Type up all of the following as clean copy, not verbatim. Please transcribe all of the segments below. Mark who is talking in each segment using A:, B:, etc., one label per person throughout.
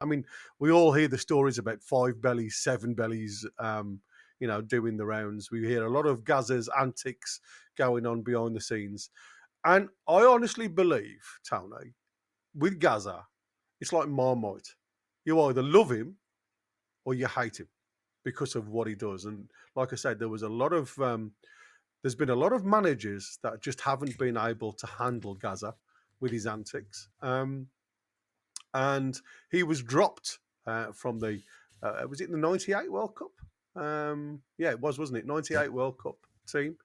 A: I mean, we all hear the stories about 5 bellies, 7 bellies, doing the rounds. We hear a lot of Gazza's antics going on behind the scenes. And I honestly believe, Tony, with Gazza, it's like Marmite. You either love him or you hate him because of what he does. And like I said, there's been a lot of managers that just haven't been able to handle Gazza with his antics. And he was dropped from was it the 98 World Cup? Yeah, it was, wasn't it? 98 World Cup team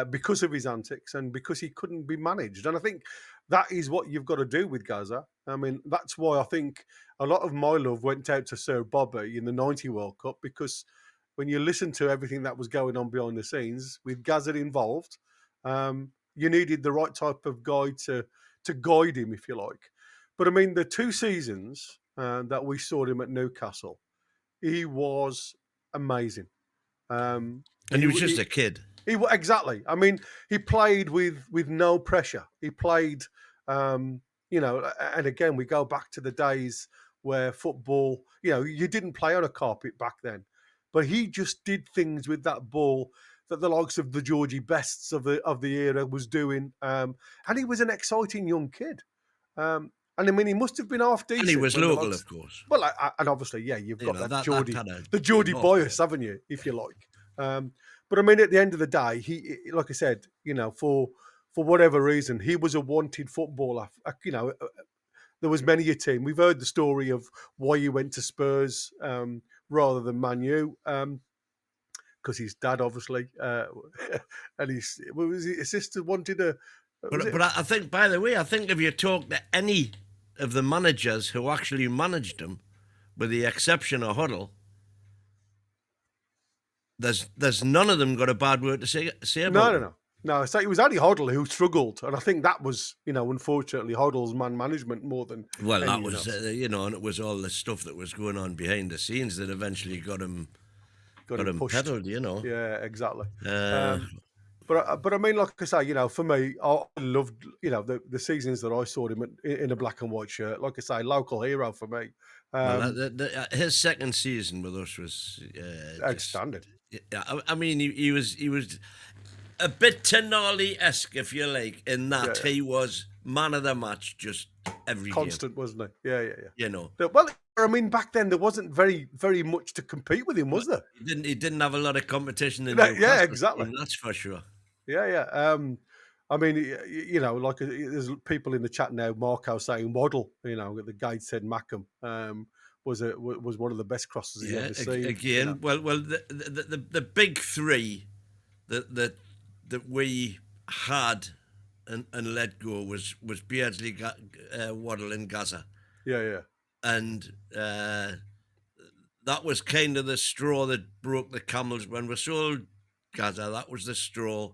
A: because of his antics and because he couldn't be managed. And I think that is what you've got to do with Gazza. I mean, that's why I think a lot of my love went out to Sir Bobby in the 90 World Cup, because when you listen to everything that was going on behind the scenes with Gazza involved, you needed the right type of guy to guide him, if you like. But I mean, the 2 seasons that we saw him at Newcastle, he was amazing.
B: And he was just a kid.
A: Exactly. I mean, he played with no pressure. He played, and again, we go back to the days where football, you didn't play on a carpet back then, but he just did things with that ball that the likes of the Georgie bests of the era was doing, and he was an exciting young kid. And I mean, he must have been half decent.
B: And he was local, of course.
A: Well, and obviously, yeah, you've got that Geordie, the Geordie bias, haven't you, if you like? But I mean, at the end of the day, he, like I said, for whatever reason, he was a wanted footballer. There was many a team. We've heard the story of why he went to Spurs rather than Man U, because his dad, obviously, and his sister wanted a.
B: But I think, by the way, if you talk to any of the managers who actually managed him, with the exception of Huddle, there's none of them got a bad word to say about him.
A: No. So it was only Hoddle who struggled, and I think that was, unfortunately, Hoddle's man management more than.
B: Well, that was, and it was all the stuff that was going on behind the scenes that eventually got him
A: pushed.
B: Pedaled,
A: Yeah, exactly. But I mean, like I say, for me, I loved, the seasons that I saw him in a black and white shirt. Like I say, local hero for me.
B: His second season with us was
A: outstanding.
B: I mean, he was a bit Tenali-esque, if you like, in that he was man of the match just every
A: constant,
B: game.
A: Wasn't he? Yeah.
B: Well,
A: I mean, back then there wasn't very, very much to compete with him, was there?
B: He didn't have a lot of competition in
A: Newcastle. Yeah, exactly.
B: That's for sure.
A: Yeah. I mean, like there's people in the chat now, Marco saying Waddle, the guide said Mackham was one of the best crosses he ever seen.
B: Again, well, the big three that we had and let go was Beardsley, Waddle, and Gazza.
A: Yeah.
B: And that was kind of the straw that broke the camel's. When we sold Gazza, that was the straw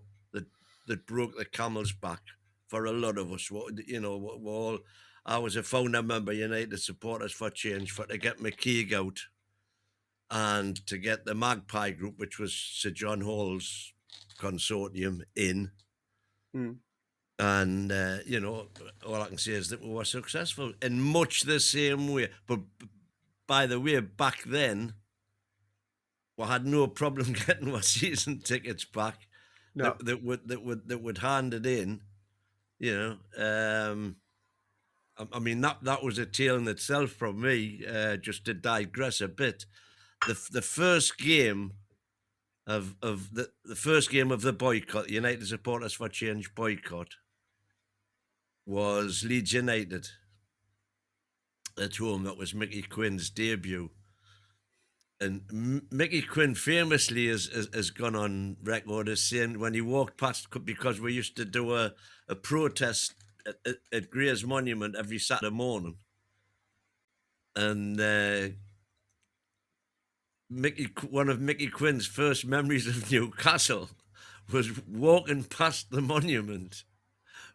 B: that broke the camel's back for a lot of us. I was a founder member, United Supporters for Change, to get McKeag out and to get the Magpie Group, which was Sir John Hall's consortium, in. And, all I can say is that we were successful in much the same way. But by the way, back then, we had no problem getting our season tickets back.
A: No.
B: That would hand it in, I mean, that was a tale in itself from me, just to digress a bit. The first game of the boycott, United Supporters for Change boycott, was Leeds United at home. That was Mickey Quinn's debut. And Mickey Quinn famously has gone on record as saying when he walked past, because we used to do a protest at Gray's Monument every Saturday morning. And one of Mickey Quinn's first memories of Newcastle was walking past the monument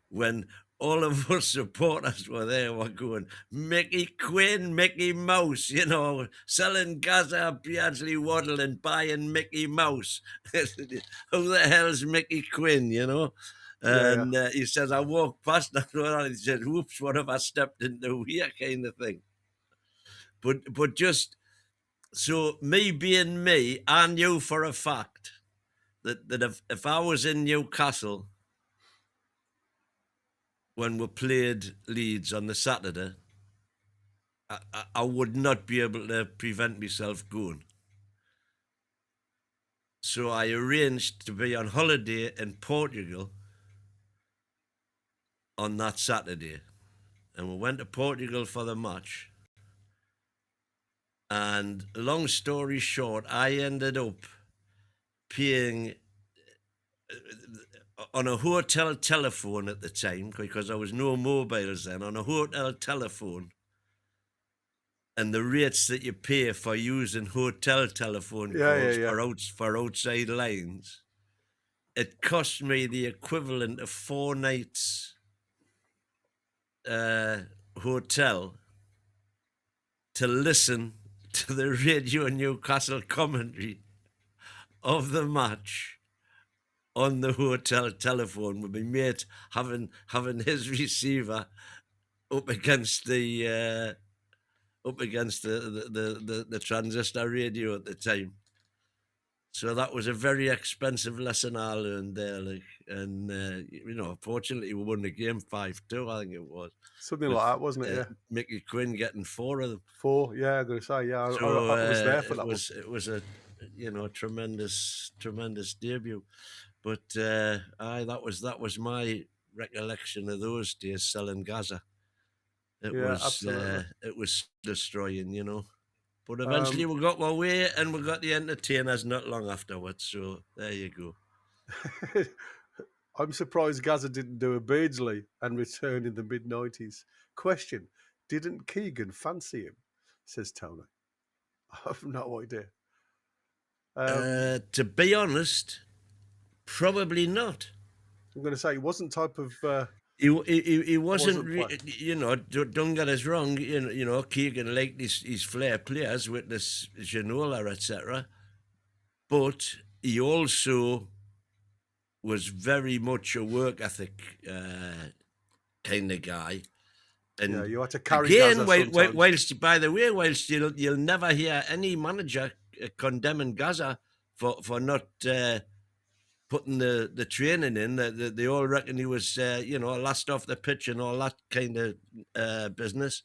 B: when all of us supporters were there, were going, Mickey Quinn, Mickey Mouse, selling Gazza, Beardsley, Waddle, and buying Mickey Mouse. Who the hell's Mickey Quinn, And he says, I walked past and he said, whoops, what have I stepped into here, kind of thing. But just so me being me, I knew for a fact that if I was in Newcastle when we played Leeds on the Saturday, I would not be able to prevent myself going. So I arranged to be on holiday in Portugal on that Saturday. And we went to Portugal for the match. And long story short, I ended up paying on a hotel telephone at the time, because there was no mobiles then, on a hotel telephone. And the rates that you pay for using hotel telephone calls for outside lines, it cost me the equivalent of 4 nights hotel to listen to the Radio Newcastle commentary of the match on the hotel telephone, with my mate having his receiver up against the transistor radio at the time. So that was a very expensive lesson I learned there, like, and fortunately we won the game 5-2, I think it was.
A: Something like that, wasn't it? Yeah.
B: Mickey Quinn getting 4 of them.
A: 4, yeah, I'm going to say, yeah.
B: So,
A: I was there for that one.
B: It was a tremendous debut. But that was my recollection of those days selling Gazza. It was destroying, But eventually we got our way, and we got the entertainers not long afterwards. So there you go.
A: I'm surprised Gazza didn't do a Beardsley and return in the mid-90s. Question, didn't Keegan fancy him? Says Tony. I have no idea.
B: To be honest, probably not.
A: I'm going to say he wasn't type of...
B: He wasn't, don't get us wrong, Keegan liked his flair players with this Ginola, etc. But he also was very much a work ethic kind of guy. And
A: yeah, you had to carry
B: again,
A: Gazza
B: whilst you'll never hear any manager condemning Gazza for not putting the training in. They all reckon he was, last off the pitch and all that kind of business.